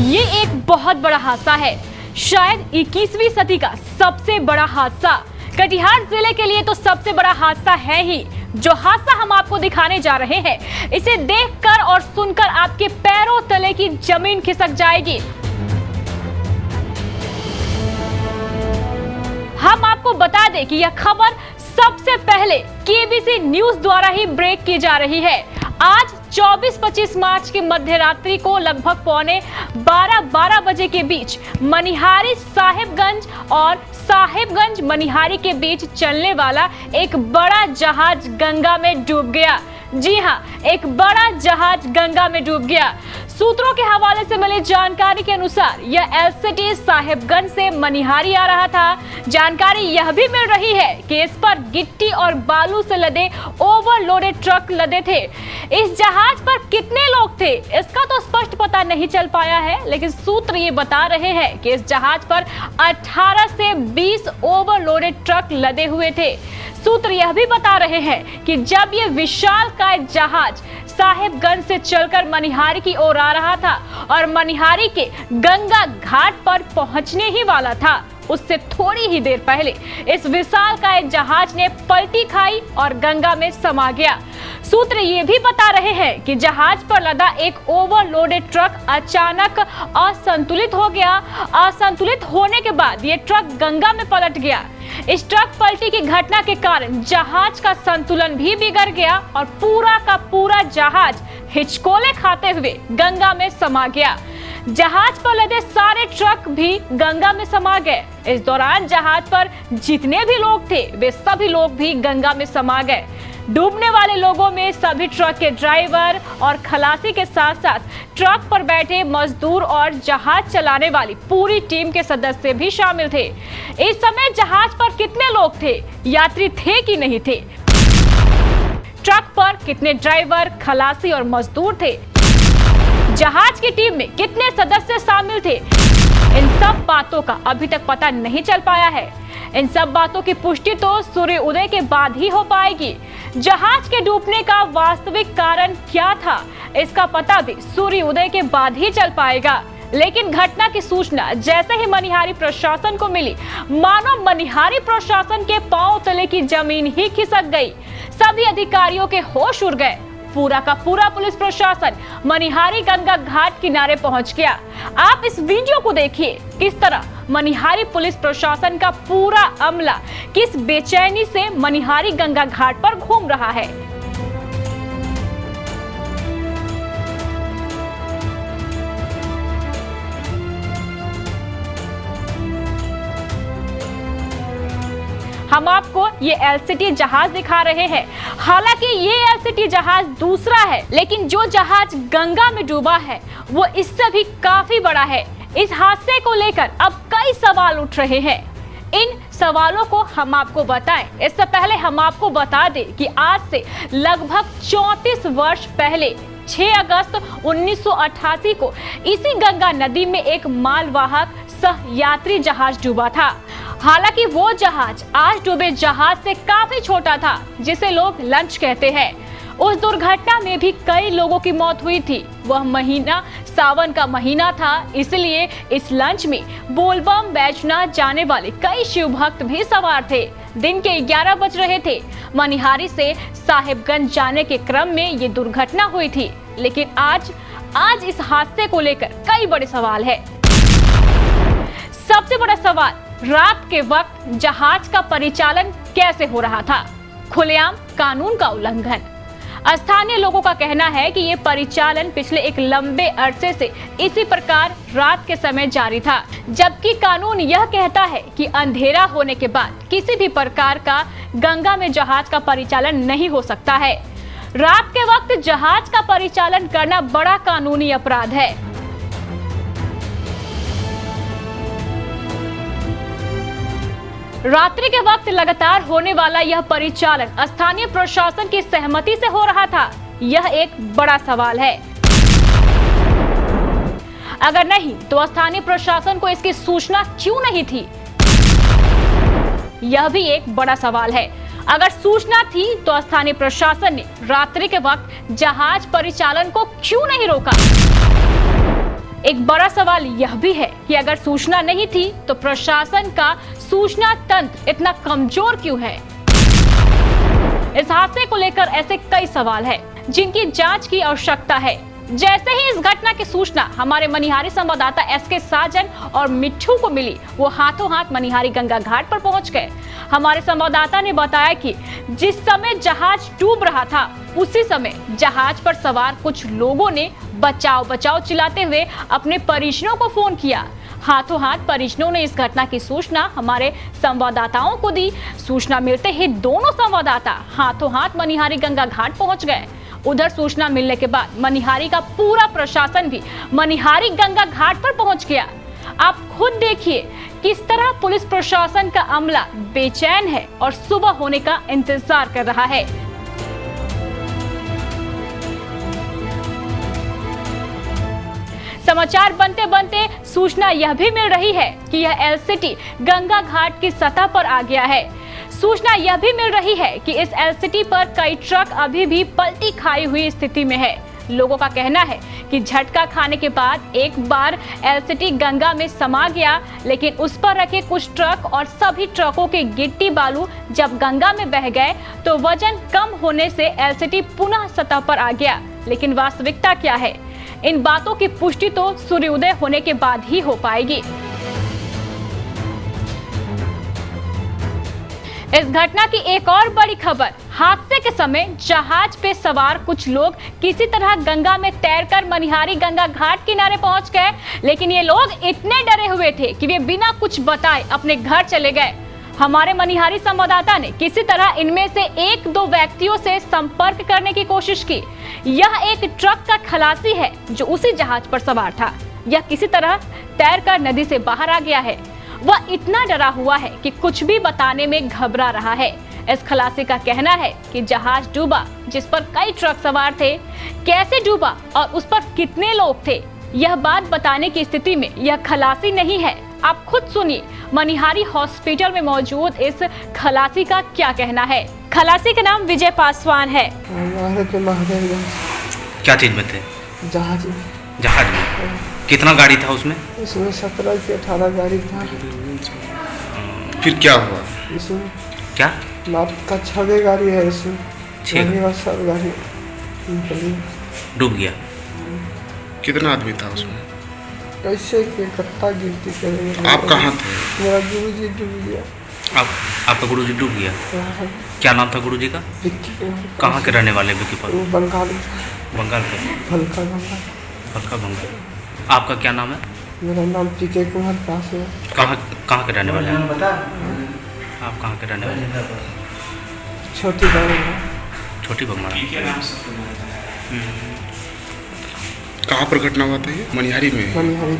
ये एक बहुत बड़ा हादसा है, शायद 21वीं सदी का सबसे बड़ा हादसा। कटिहार जिले के लिए तो सबसे बड़ा हादसा है ही। जो हादसा हम आपको दिखाने जा रहे हैं, इसे देखकर और सुनकर आपके पैरों तले की जमीन खिसक जाएगी। हम आपको बता दें कि यह खबर सबसे पहले केबीसी न्यूज द्वारा ही ब्रेक की जा रही है। आज 24-25 मार्च की मध्य रात्रि को लगभग पौने 12 बजे के बीच मनिहारी साहिबगंज और साहिबगंज मनिहारी के बीच चलने वाला एक बड़ा जहाज गंगा में डूब गया। जी हां, एक बड़ा जहाज गंगा में डूब गया। सूत्रों के हवाले से मिली जानकारी के अनुसार यह एलसीटी साहिबगंज से मनिहारी आ रहा था। जानकारी यह भी मिल रही है कि इस पर गिट्टी और बालू से लदे ओवरलोडेड ट्रक लदे थे। इस जहाज पर कितने लोग थे इसका तो स्पष्ट पता नहीं चल पाया है, लेकिन सूत्र ये बता रहे हैं कि इस जहाज पर 18 से 20 ओवरलोडेड ट्रक लदे हुए थे। सूत्र यह भी बता रहे हैं कि जब ये विशालकाय जहाज साहिबगंज से चलकर मनिहारी की ओर आ रहा था और मनिहारी के गंगा घाट पर पहुंचने ही वाला था, उससे थोड़ी ही देर पहले इस विशालकाय जहाज ने पलटी खाई और गंगा में समा गया। सूत्र ये भी बता रहे हैं कि जहाज पर लदा एक ओवरलोडेड ट्रक अचानक असंतुलित हो गया। असंतुलित होने के बाद ये ट्रक गंगा में पलट गया। इस ट्रक पलटी की घटना के कारण जहाज का संतुलन भी बिगड़ गया और पूरा का पूरा जहाज हिचकोले खाते हुए गंगा में समा गया। जहाज पर लदे सारे ट्रक भी गंगा में समा गए। इस दौरान जहाज पर जितने भी लोग थे वे सभी लोग भी गंगा में समा गए। डूबने वाले लोगों में सभी ट्रक के ड्राइवर और खलासी के साथ साथ ट्रक पर बैठे मजदूर और जहाज चलाने वाली पूरी टीम के सदस्य भी शामिल थे। इस समय जहाज पर कितने लोग थे, यात्री थे कि नहीं थे, ट्रक पर कितने ड्राइवर, खलासी और मजदूर थे, जहाज की टीम में कितने सदस्य शामिल थे, इन सब बातों का अभी तक पता नहीं चल पाया है। इन सब बातों की पुष्टि तो सूर्य उदय के बाद ही हो पाएगी। जहाज के डूबने का वास्तविक कारण क्या था, इसका पता भी सूर्य उदय के बाद ही चल पाएगा। लेकिन घटना की सूचना जैसे ही मनिहारी प्रशासन को मिली, मानो मनिहारी प्रशासन के पांव तले की जमीन ही खिसक गई। सभी अधिकारियों के होश उड़ गए। पूरा का पूरा पुलिस प्रशासन मनिहारी गंगा घाट किनारे पहुंच गया। आप इस वीडियो को देखिए, किस तरह मनिहारी पुलिस प्रशासन का पूरा अमला किस बेचैनी से मनिहारी गंगा घाट पर घूम रहा है। हम आपको ये एलसीटी जहाज दिखा रहे हैं। हालांकि ये एलसीटी जहाज दूसरा है, लेकिन जो जहाज गंगा में डूबा है वो इससे भी काफी बड़ा है। इस हादसे को लेकर अब कई सवाल उठ रहे हैं। इन सवालों को हम आपको बताएं, इससे पहले हम आपको बता दें कि आज से लगभग 34 वर्ष पहले 6 अगस्त 1988 को इसी गंगा नदी में एक मालवाहक सह यात्री जहाज डूबा था। हालांकि वो जहाज आज डूबे जहाज से काफी छोटा था, जिसे लोग लंच कहते हैं। उस दुर्घटना में भी कई लोगों की मौत हुई थी। वह महीना सावन का महीना था, इसलिए इस लंच में बोलबम बैजना जाने वाले कई शिव भक्त भी सवार थे। दिन के 11 बज रहे थे। मनिहारी से साहिबगंज जाने के क्रम में ये दुर्घटना हुई थी। लेकिन आज इस हादसे को लेकर कई बड़े सवाल है। सबसे बड़ा सवाल, रात के वक्त जहाज का परिचालन कैसे हो रहा था? खुलेआम कानून का उल्लंघन। स्थानीय लोगों का कहना है कि यह परिचालन पिछले एक लंबे अरसे से इसी प्रकार रात के समय जारी था, जबकि कानून यह कहता है कि अंधेरा होने के बाद किसी भी प्रकार का गंगा में जहाज का परिचालन नहीं हो सकता है। रात के वक्त जहाज का परिचालन करना बड़ा कानूनी अपराध है। रात्रि के वक्त लगातार होने वाला यह परिचालन स्थानीय प्रशासन की सहमति से हो रहा था, यह एक बड़ा सवाल है। अगर नहीं तो स्थानीय प्रशासन को इसकी सूचना क्यों नहीं थी? यह भी एक बड़ा सवाल है। अगर सूचना थी तो स्थानीय प्रशासन ने रात्रि के वक्त जहाज परिचालन को क्यों नहीं रोका? एक बड़ा सवाल यह भी है कि अगर सूचना नहीं थी तो प्रशासन का सूचना तंत्र इतना कमजोर क्यों है। इस हादसे को लेकर ऐसे कई सवाल हैं जिनकी जांच की आवश्यकता है। जैसे ही इस घटना की सूचना हमारे मनिहारी संवाददाता एसके साजन और मिट्ठू को मिली, वो हाथों हाथ मनिहारी गंगा घाट पर पहुंच गए। हमारे संवाददाता ने बताया कि जिस समय जहाज डूब रहा था उसी समय जहाज पर सवार कुछ लोगों ने बचाओ बचाओ चिल्लाते हुए अपने परिजनों को फोन किया। हाथों हाथ परिजनों ने इस घटना की सूचना हमारे संवाददाताओं को दी। सूचना मिलते ही दोनों संवाददाता हाथों हाथ मनिहारी गंगा घाट पहुंच गए। उधर सूचना मिलने के बाद मनिहारी का पूरा प्रशासन भी मनिहारी गंगा घाट पर पहुंच गया। आप खुद देखिए किस तरह पुलिस प्रशासन का अमला बेचैन है और सुबह होने का इंतजार कर रहा है। समाचार बनते बनते सूचना यह भी मिल रही है कि यह एलसीटी गंगा घाट की सतह पर आ गया है। सूचना यह भी मिल रही है कि इस एलसीटी पर कई ट्रक अभी भी पलटी खाई हुई स्थिति में है। लोगों का कहना है कि झटका खाने के बाद एक बार एलसीटी गंगा में समा गया, लेकिन उस पर रखे कुछ ट्रक और सभी ट्रकों के गिट्टी बालू जब गंगा में बह गए तो वजन कम होने से एलसीटी पुनः सतह पर आ गया। लेकिन वास्तविकता क्या है, इन बातों की पुष्टि तो सूर्योदय होने के बाद ही हो पाएगी। इस घटना की एक और बड़ी खबर, हादसे के समय जहाज पे सवार कुछ लोग किसी तरह गंगा में तैरकर मनिहारी गंगा घाट किनारे पहुंच गए, लेकिन ये लोग इतने डरे हुए थे कि वे बिना कुछ बताए अपने घर चले गए। हमारे मनिहारी संवाददाता ने किसी तरह इनमें से एक दो व्यक्तियों से संपर्क करने की कोशिश की। यह एक ट्रक का खलासी है जो उसी जहाज पर सवार था। यह किसी तरह तैरकर नदी से बाहर आ गया है। वह इतना डरा हुआ है कि कुछ भी बताने में घबरा रहा है। इस खलासी का कहना है कि जहाज डूबा जिस पर कई ट्रक सवार थे, कैसे डूबा और उस पर कितने लोग थे, यह बात बताने की स्थिति में यह खलासी नहीं है। आप खुद सुनिए मनिहारी हॉस्पिटल में मौजूद इस खलासी का क्या कहना है। खलासी का नाम विजय पासवान है। क्या चीज में थे? जहाज में। जहाज में कितना गाड़ी था उसमें? इसमें 17 से 18 गाड़ी था। फिर क्या हुआ? इसमें क्या लाभ का 6 गाड़ी है। इसमें 6 सब गाड़ी डूब गया। कितना आदमी था उसमें? कैसे के कत्ता गिनती करेंगे। आप कहाँ थे? मेरा गुरुजी डूब गया। आपका गुरुजी डूब गया? क्या नाम था गुरुजी का? कहाँ के रहने वाले? विक्की पर बंगाल के फलका बंगाल। आपका क्या नाम है? मेरा नाम पीके कुमार दास है। कहाँ के रहने वाले हैं? आप कहाँ के रहने वाले हैं? छोटी बंगाल। छोटी बंगाल। कहाँ पर घटना हुआ था ये? मनिहारी में? मनिहारी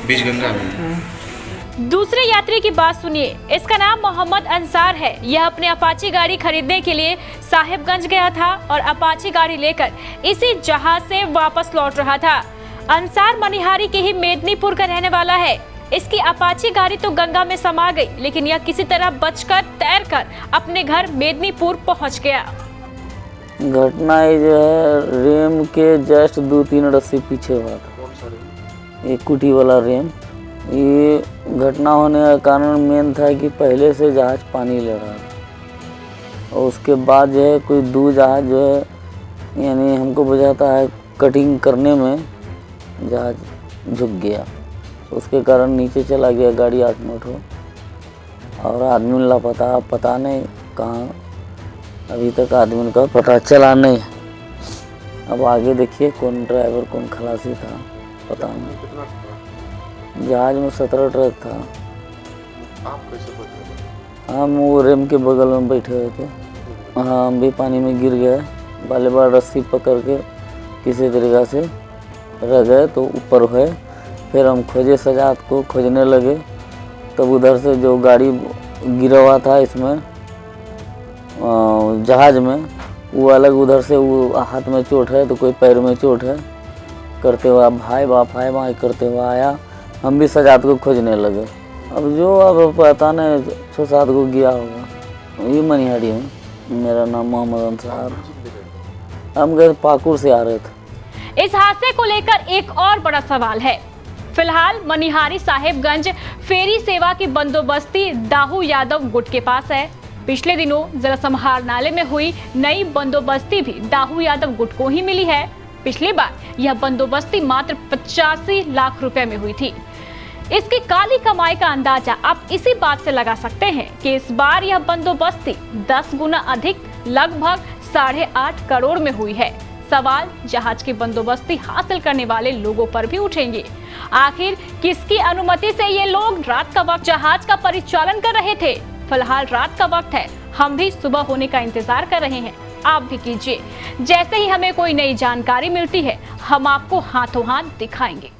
बीच गंगा में। दूसरे यात्री की बात सुनिए। इसका नाम मोहम्मद अंसार है। यह अपने अपाची गाड़ी खरीदने के लिए साहिबगंज गया था और अपाची गाड़ी लेकर इसी जहाज से वापस लौट रहा था। अंसार मनिहारी के ही मेदिनीपुर का रहने वाला है। इसकी अपाची गाड़ी तो गंगा में समा गई, लेकिन यह किसी तरह बचकर तैरकर अपने घर मेदिनीपुर पहुंच गया। घटना ये जो है रेम के जस्ट 2-3 रस्सी पीछे हुआ था। एक कुटी वाला रेम। ये घटना होने का कारण मेन था कि पहले से जहाज पानी ले रहा था और उसके बाद जो है कोई दो जहाज जो है यानी हमको बुझाता है कटिंग करने में जहाज झुक गया। उसके कारण नीचे चला गया गाड़ी 8-9 ठो और आदमी लापता। पता नहीं कहाँ, अभी तक आदमी का पता चला नहीं। अब आगे देखिए कौन ड्राइवर कौन खलासी था पता नहीं। जहाज में 17 ट्रक था। आप कैसे बचे? हम वो रेम के बगल में बैठे हुए थे। हाँ, हम भी पानी में गिर गए। बाले बार रस्सी पकड़ के किसी तरीक़ा से रह गए तो ऊपर हुए। फिर हम खोजे सजात को खोजने लगे, तब उधर से जो गाड़ी गिरा हुआ था इसमें जहाज में, वो अलग उधर से वो हाथ में चोट है तो कोई पैर में चोट है करते हुआ भाई बाप करते हुआ आया। हम भी सजात को खोजने लगे। अब जो अब पता नहीं 6-7 को गया होगा। ये मनिहारी है। मेरा नाम मोहम्मद अंसार। हम गए पाकुर से आ रहे थे। इस हादसे को लेकर एक और बड़ा सवाल है। फिलहाल मनिहारी साहेबगंज फेरी सेवा की बंदोबस्ती दाहू यादव गुट के पास है। पिछले दिनों जिला समाहरणालय में हुई नई बंदोबस्ती भी दाहू यादव गुट को ही मिली है। पिछली बार यह बंदोबस्ती मात्र 85 लाख रुपए में हुई थी। इसकी काली कमाई का अंदाजा आप इसी बात से लगा सकते हैं कि इस बार यह बंदोबस्ती 10 गुना अधिक लगभग 8.5 करोड़ में हुई है। सवाल जहाज की बंदोबस्ती हासिल करने वाले लोगों पर भी उठेंगे। आखिर किसकी अनुमति से ये लोग रात का वक्त जहाज का परिचालन कर रहे थे? फिलहाल रात का वक्त है, हम भी सुबह होने का इंतजार कर रहे हैं। आप भी कीजिए। जैसे ही हमें कोई नई जानकारी मिलती है हम आपको हाथों हाथ दिखाएंगे।